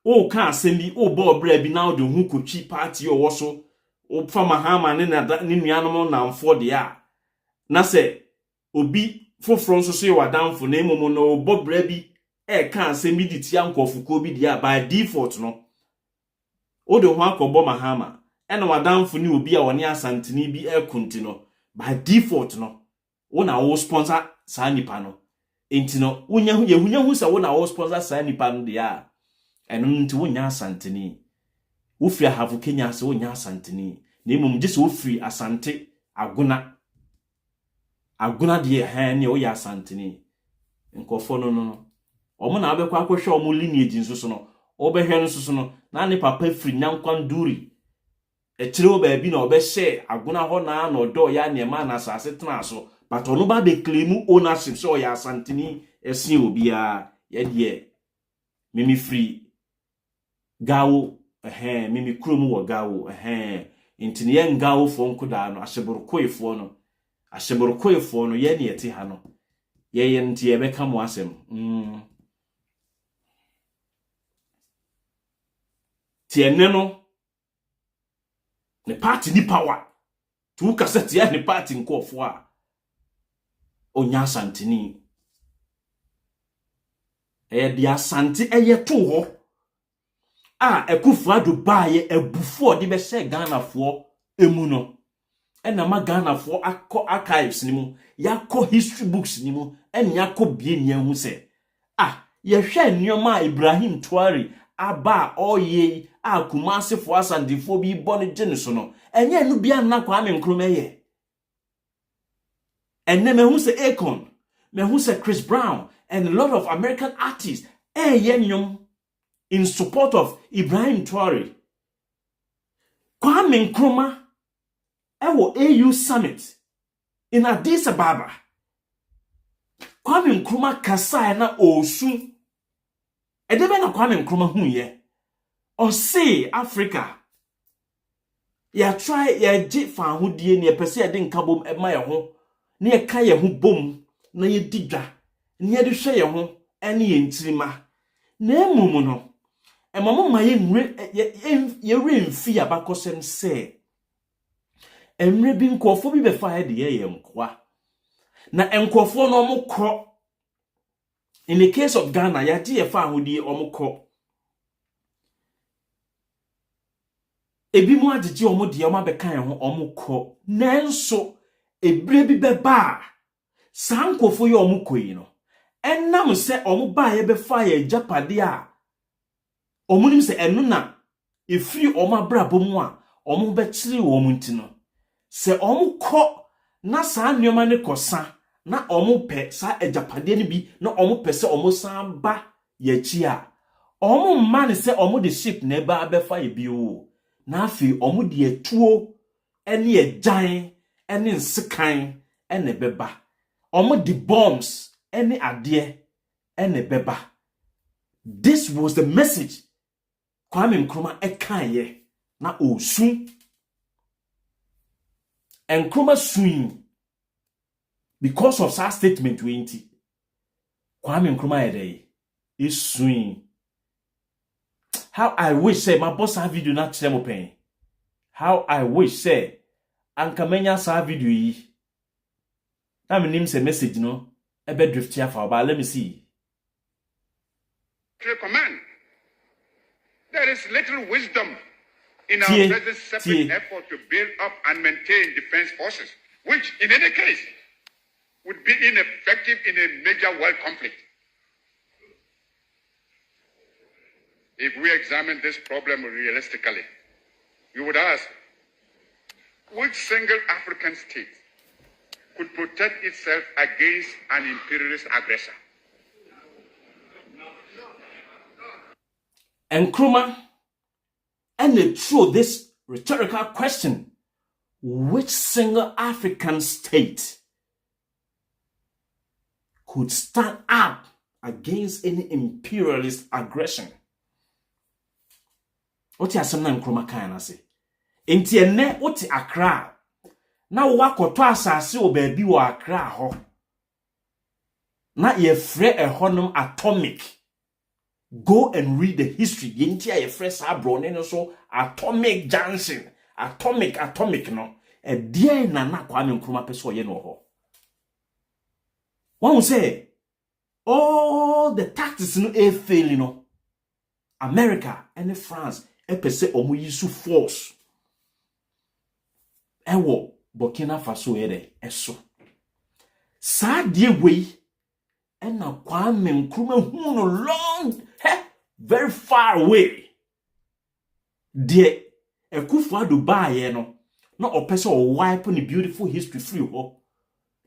o ka asemi o bo bra bi na o de hu kotwi party o wo so o fa mahama ne nuanom na mfo de a na se obi foforo nso so ye wadamfo na emomo no bo bra bi ka asemi di tia nkofuko bi de a by default no o de hu akobo mahama ena wadamfo ni obi a woni asanteni bi ekunti no by default no wo na wo sponsor sa nipa no enti no yehunya hu sa wo na wo sponsor sa nipa no de a eno nti wo nya asanteni wo free havu Kenya se wo nya asanteni na emum gye se wo free asante agona de ha ne wo ya asanteni nkofo no omo na abekwa akohwe omo lineage nso so no obehwe nso so no na ne papa free nyankwan echire wo ba bi na obehye agona ho na odo ya ne ma na asase tena so but ono ba be claim ownership so ya asanteni esi obi a ye de mimi free gawo mimi krom wo gawo intini ye ngawo fo nkoda no ahyeborokoefo no ye ne yete ha no ye nti ye beka mo asem ti ene no ne party ni power tu kasete ya ne party nkofo a onya santini di asante eye to ho Ekufuado baye ebufo de be she Ghana fo emu no ena ma Ghana fo akọ archives ni mu yakọ history books ni mu ena yakọ bie ni hu se ye hwe nneoma Ibrahim Tuari aba oye Kumasi fo asandifo bi bone gene so no enye enu bia na Kwame Nkrumah ye enne me hu se Akon me hu se Chris Brown and a lot of American artists ye nyom in support of Ibrahim Tuari. Kwame Nkrumah ewo AU summit in Addis Ababa. Kwame Nkrumah kasa na osu. Edebe na Kwame Nkrumah hu ye. O say Africa. Ya try ya je fa hodie ne pese ya de nkabom ema ye ho. Ne ye ka ye ho bom na ye didwa. Ne ye de hwe ye ho ene ye ntirima. Na emum no Emamo ma ye remfi abakosem se emre bi nkofo bi be fa he de ye nkwa na enkofo no omukro in the case of Ghana ya de ye fa ahodie omukro ebi mu agege omode ye omabeka ho omukro nanso ebre bi be ba sa nkofo ye omukoyi no enam se omuba ye be fa ye japade a omunim se enu na efiri omabrabo mu a omu bekiri wo mu ntino se omu kọ na sa nneoma ne kosa na omu pe sa ejapade ne bi na omu pe se omu san ba ye chi a omu man se omu de ship na ba abefa ye bi o na afi omu de etuo ene ejan ene nsekan ene beba omu de bombs ene ade ene beba. This was the message Kwame Nkrumah ekaye na osu. Nkrumah suing because of that statement 20. Kwame Nkrumah is suing. How I wish say my boss have video na chemo pen. How I wish say ankamenya sa video yi. Na me nim say message no ebe drift here for but let me see. Command. There is little wisdom in our Tie, present separate tie. effort to build up and maintain defense forces, which, in any case, would be ineffective in a major world conflict. If we examine this problem realistically, you would ask, which single African state could protect itself against an imperialist aggressor? Nkrumah, and they throw this rhetorical question: which single African state could stand up against any imperialist aggression? What you asem na Nkrumah kan na say? Enti ene wote Accra na wakoto asase o baabi wo Accra ho na ye frɛ ɛhɔnom atomic. Go and read the history. Yenti a ye frɛ sa brone no so Atomic Junction. Atomic no. E die na Kwame Nkrumah pese ye no ho. One say all the tactics no e fail no. America and France e pese omo yisu force. Ewo Burkina Faso ere eso. Sa die wei and na Kwame Nkrumah hu no long, very far away. De Ekufuado ba ye no, na opese o wipe the beautiful history free ho.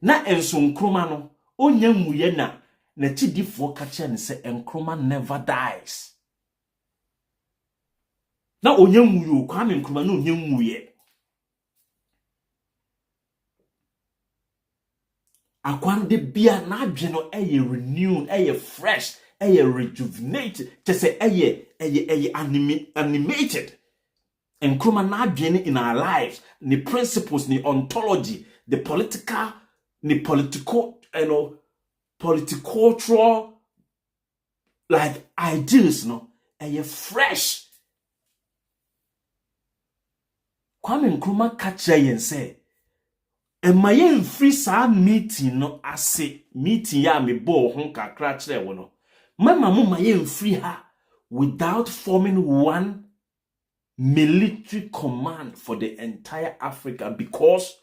Na enso Nkrumah no, onya muye na chidifo ka che ne se Nkrumah never dies. Na onya muye Kwame Nkrumah no onya muye. Akwande bia na adwe no renewed, fresh, rejuvenated, just say animated. Nkrumah na adwe in our lives, the principles, the ontology, the political, the political, politicultural like ideals, no, fresh. Kwame Nkrumah catch and say, and my free sa meeting no ase meeting ya me bo ho kakra kire wo no mama mo my free her without forming one military command for the entire Africa, because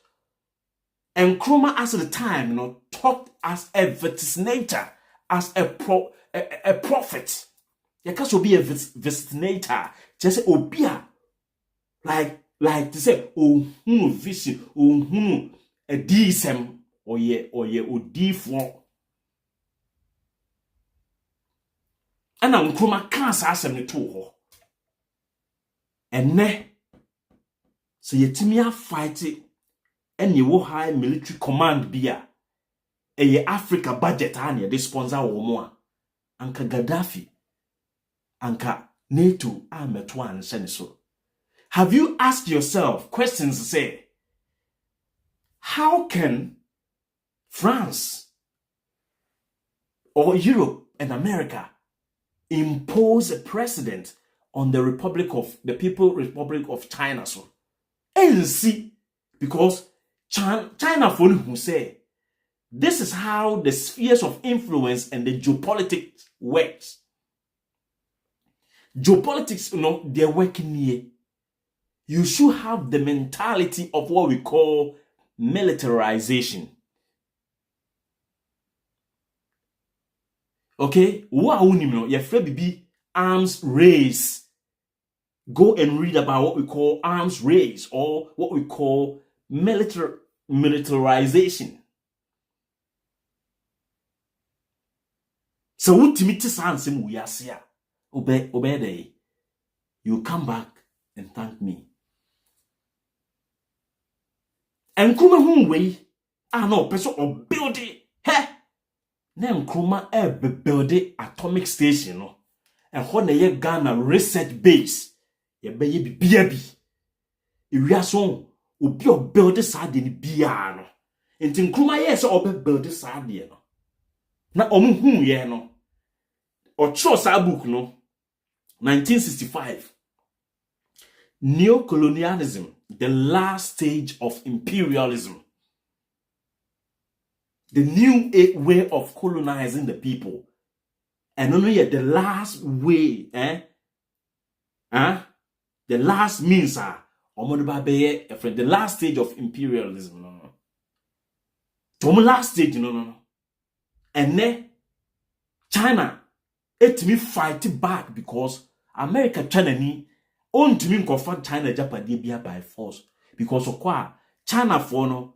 Nkrumah as the time talked as a vaticinator, as a prophet. You can't be a vaticinator, just obia like to say vision a DSM or ye D4. And Nkrumah can't say me too. And ne so ye timia fight it and ye wo high military command bia ye Africa budget and ye sponsor wo mo anka Gaddafi anka NATO ametwa and so. Have you asked yourself questions to say, how can France or Europe and America impose a precedent on the People's Republic of China? So, and see, because China for who say this is how the spheres of influence and the geopolitics works. Geopolitics, they're working here. You should have the mentality of what we call militarization. Okay? Be arms race. Go and read about what we call arms race or what we call militarization. So what timiti sansem we asia obey you come back and thank me. And Nkrumah hu wei no person or build it. Na Nkrumah build atomic station no. And ho na ye Ghana research base. Ye be ye bibia bi. Ewia so obi o build sa de ni bia no. Enti Nkrumah ye se obe build sa de no. Na omu hu ye no. O cho sa book no 1965. Neocolonialism, the last stage of imperialism. The new way of colonizing the people. And only the last way, The last means are the last stage of imperialism. No. The last stage, no. And then China, it me fight back because America China ni on to me confront China Japan by force because of what China for no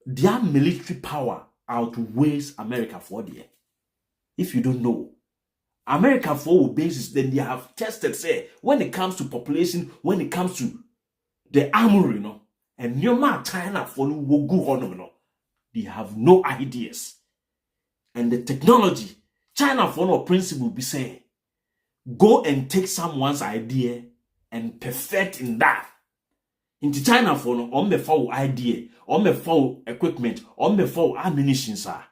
their military power outweighs America for there. If you don't know, America for basis, then they have tested, say, when it comes to population, when it comes to the armory, and no China for no go on, they have no ideas. And the technology, China for no principle be say, go and take someone's idea and perfect in that. Into China for no, on the foul idea, on the foul equipment, on the foul ammunition, sir.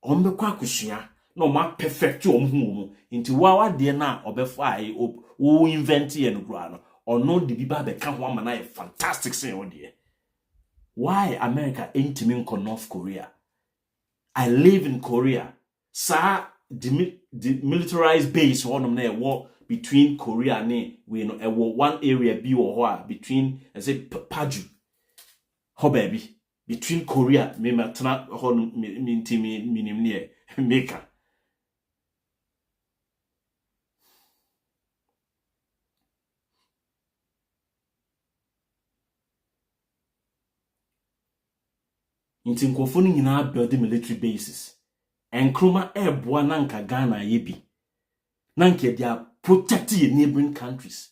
On the kwakushia. No ma perfect you into wa de na obefai o invent ye no grano or no the biba be kan ho amana fantastic thing o de. Why America ain't in North Korea? I live in Korea. Sa the militarized base one na war between Korea and we know one area be or between I say Paju. Ho baby between Korea me matna ho minim near Maker. Inti nkofo ni nyina build military bases. Enkroma eboa nanka Ghana yebi. Nanka dia protect your neighboring countries.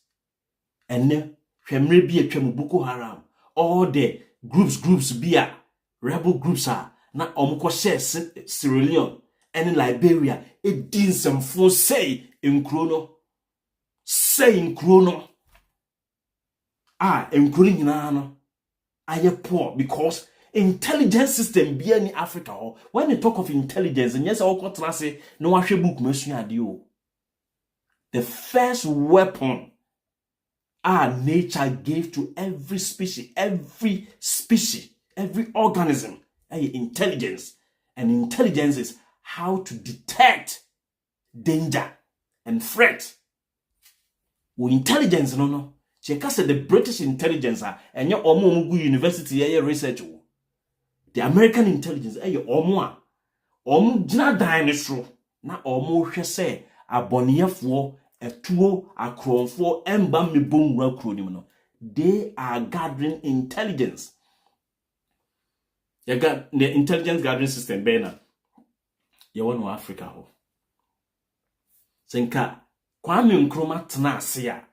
Enne hwemre bi atwa Boko Haram. All the groups bia rebel groups are na omko share Sierra Leone and Liberia edin semfo say nkro no. Nkro nyina no aye poor because intelligence system be in Africa. When you talk of intelligence, and yes, I will say no I book the first weapon our nature gave to every species, every organism, intelligence. And intelligence is how to detect danger and threat. With intelligence, no. Check said the British intelligence and your Omo University research. The American intelligence, omo jina dinosaur na omo hwe se aboneyefo etuo akronfo emba mebonwura kronim no. They are gathering intelligence. You got the intelligence gathering system bena. You want no Africa ho. Senka Kwame Nkrumah tena ase a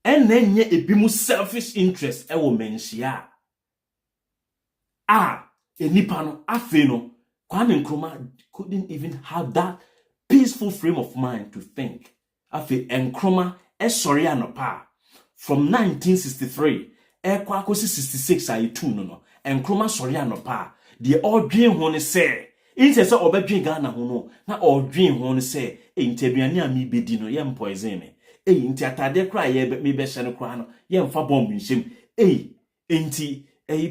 enenye ebimu selfish interest ewo menhia. Enipa no afe no Kwame Nkrumah couldn't even have that peaceful frame of mind to think. Afe Nkrumah sorry anopa from 1963 kwa kosi 66 ayetu no Nkrumah sorry anopa de odwen ho ne se inse se obedwen Ghana ho no na odwen ho ne se ntaduane a mi bedi no ye poison me nti atade kra ye me be hye no kra no ye mfa bomb nhyem enti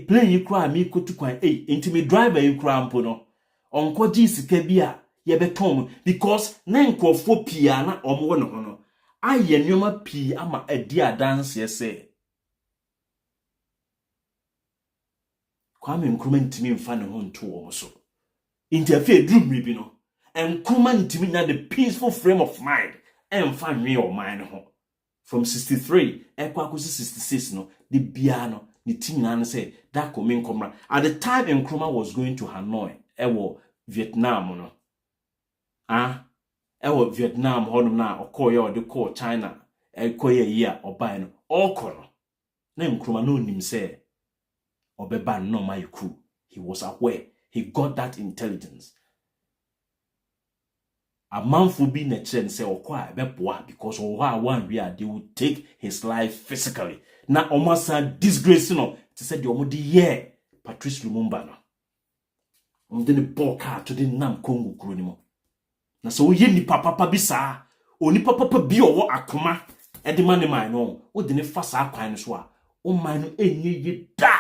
plane yi kra mi kotu kwan enti me driver yi kra mpo no onko ji sika bi a ye betom because na nkofo pia na omwo no no aye nyoma pi ama adi adanse ese Kwame Nkrumah ntimi mfa ne ho nto wo so interfere drum bi no Nkrumah ntimi na the peaceful frame of mind emfa nwe o mind ho from 63 ekwa kosi 66 no the bia no the thing say that coming Nkrumah at the time Nkrumah was going to Hanoi ewo Vietnam no ewo Vietnam honum na okoye o de call China ekoye year obai no okoro na Nkrumah no nim say obeba no mayiku. He was aware, he got that intelligence. A man for being a trend say okwa ebeboa because one we are they would take his life physically. Na almost disgrace no to say the omodi ye Patrice Lumumba no omde boka to the nam Congo kronimo na so ye ni papa bi saa oni papa bi owo akoma e de mane man no wo de ne fa saa kwan no so a o man no enye ye da.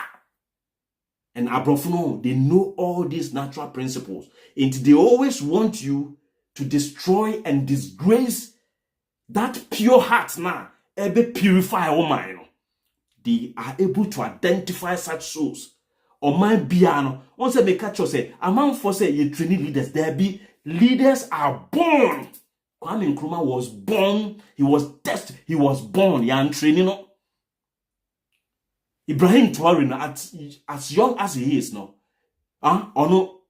And Abrofuno, they know all these natural principles and they always want you to destroy and disgrace that pure heart now, ebe purify all mind. They are able to identify such souls. Or my piano. Once I make catch you say, a man for say you training leaders, there be leaders are born. Kwame Nkrumah was born, he was tested, he was born, young training. Ibrahim Traoré, as young as he is now, or no,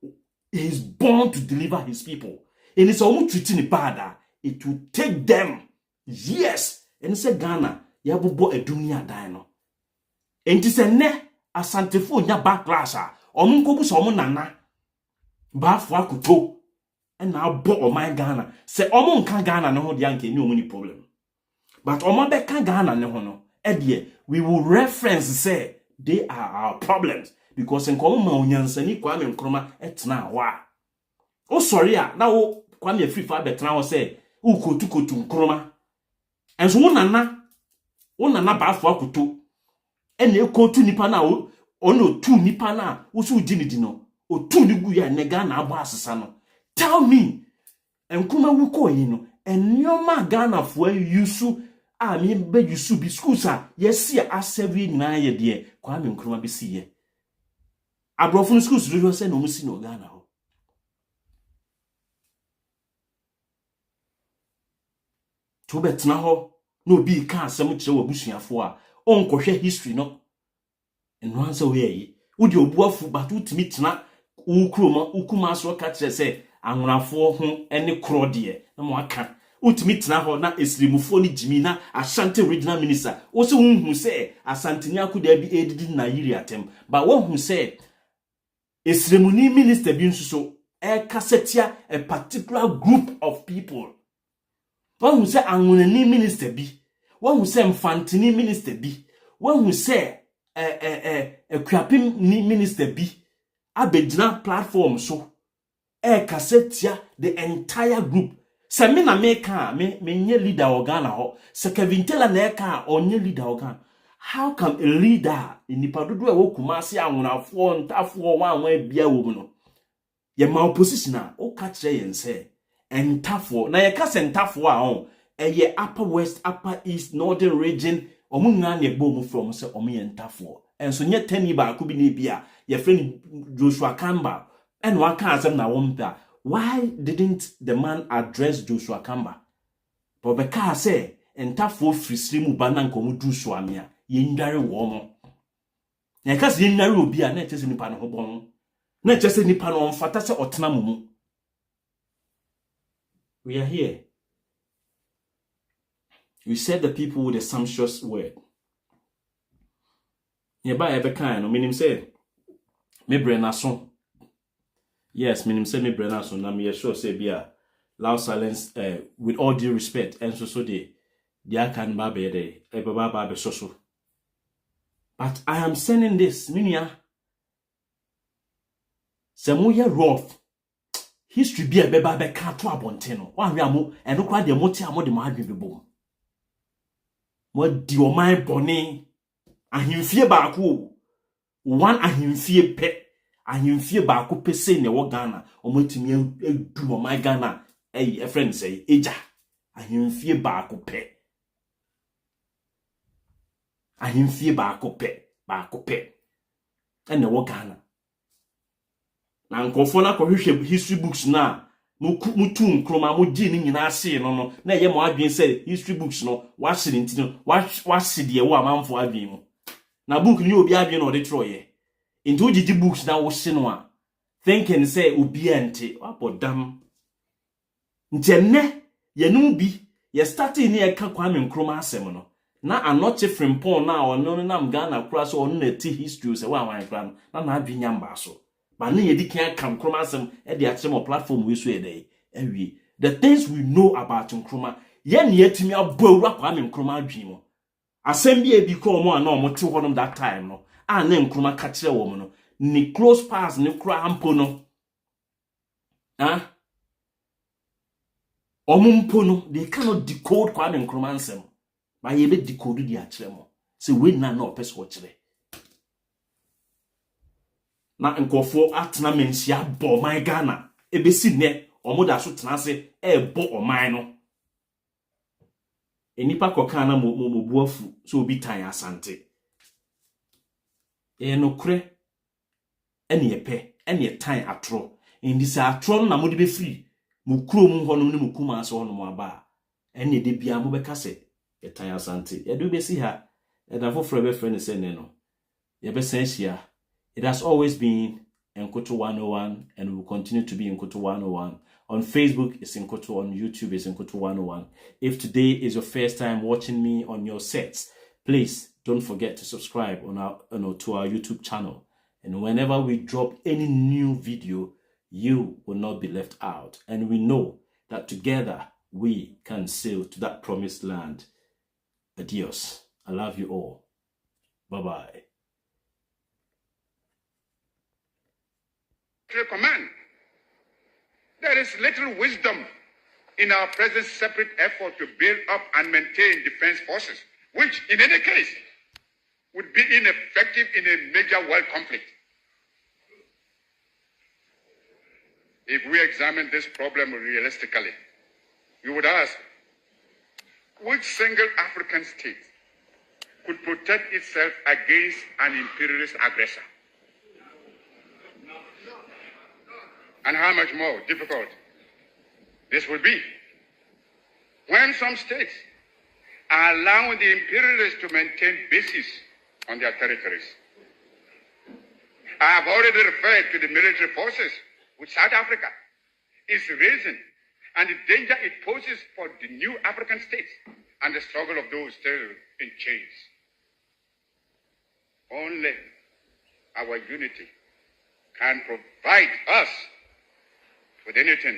he's born to deliver his people. And it's almost treating bad. It will take them years. And say Ghana, yabubo a dunia dino. And it's a ne asantefo nya backlash. Omunkobu so nana. Ba fwa kuto. And now bo my Ghana. Say omun kan Ghana no ho dianke ni omuni problem. But omo be kan Ghana ne ho no. Edie, we will reference say they are our problems. Because in common unyansani Kwame Nkrumah etna wa. Oh sorry na wo Kwame free fa betna wo say u kotu Nkrumah. And so nana ba fo akoto. Ene ekotu nipa na ono tu nipa na wo so ugini no. O tu ni gu ya nega na abo asesa no. Tell me Nkrumah wu ko yi no. Enyoma Ghana fo yusu a me be yusu bi schools a yes ya asevi nyina ye de Kwame Nkrumah bi si ye. Abrofun schools do say no musi no Ghana ho. To betna ho no bi ka asem kire wabusuafo a onkohwe history no. Eno ansa we yi. Wo de obuafu but utimi tena ukroma ukuma so ka kire say anwonafo ho ene kro de na mo aka. Utimi tena ho na esrimufo ni jimi na Ashanti regional minister. Wo se hunhu say Asantini akuda bi edidi na yiri atem. But wo hu say esremuni minister bi nsuso kasetia a particular group of people. One who say angunani minister bi, one who say mfantini minister bi, one who say kwapim ni minister bi, abedina platform so kasetia the entire group. Se me na me nye leader organa ho, se Kevin Taylor na ka onye leader organ. How come a leader in the Padudu wo Kumasi anwonafo ntafo wanwa bia wo mu no? Ye ma opposition a o ka kire yen say entafo na ye ka se ntafo a ye upper west, upper east, northern region omunga ne bo mu from say omu ye ntafo. Enso nye tani ba ko bi na bia ye friend Joshua Kamba and wa ka asem na wo mpa. Why didn't the man address Joshua Kamba? But because say entafo frisiri mu banan ko mu du so amia ye ndare wo mo. Na ka se ye ndare obi a na chese nipa no ho bon. Na chese nipa no mfata se otena mu. We are here. We said the people with a sumptuous word. Yeba ebe kan no minim say me brenaso. Yes, minim say me brenaso na me sure say bia Loudsilence with all due respect and so they can ba be there e ba be so. But I am sending this minia semuye rough history be beba be ka to abonte no wan hwe amo eno kwa de moti amo de mo adwe bebo mo di o man boni ahimfie ba ko one ahimfie pe ahimfie ba ko pese ne wo Ghana o motimi edu o my Ghana a friend say eja ahimfie ba ko pe ahimfie ba ko pe ene wo Ghana na nkofo na kohwehwe history books na mutu Nkrumah mo di ni nyina ase no na ye mo adwen say history books no wa hye nti no wa hye de wo amanfo adwen mu na book ni obi adwen no de troye into ugigi books na wo hye no a thinking say obi ante wapodam ntenne ye no bi ye starting ni e ka Kwame Nkrumah asem no na anoche frimpon na ono nam Ghana kura so ono na ti history say wa wan kura no na adwen nyamba so. But no yedi can come Nkrumah some at the actual platform we say day. The things we know about Nkrumah, yen yet me a bow rap Kwame Nkrumah dream. Assembly be call more no more to one that time no. And then Nkrumah catch a woman no. Ni close pass ni kra ampo no. Omumpo they cannot decode Kwame Nkrumah sem. But ye be decode the actual. Say we na no pes watch there. Na nkofo atena mensia bo my Ghana ebesi ne omoda so tena se bo oman no enipa koka na mo buafu so obi tan asante no kure ene yepe ene tan atro indi sa atro na mo de be free mo kuro mu hono ne mo kuma so hono mo aba ene de bia mo be kase tan asante ye do be si ha e da foforo be friend say ne no ye be sensia. It has always been Nkoto 101 and will continue to be Nkoto 101. On Facebook, it's Nkoto. On YouTube, it's Nkoto 101. If today is your first time watching me on your sets, please don't forget to subscribe to our YouTube channel. And whenever we drop any new video, you will not be left out. And we know that together we can sail to that promised land. Adios. I love you all. Bye-bye. Command. There is little wisdom in our present separate effort to build up and maintain defense forces, which in any case would be ineffective in a major world conflict. If we examine this problem realistically, you would ask, which single African state could protect itself against an imperialist aggressor? And how much more difficult this will be when some states are allowing the imperialists to maintain bases on their territories. I have already referred to the military forces which South Africa is raising and the danger it poses for the new African states and the struggle of those still in chains. Only our unity can provide us with anything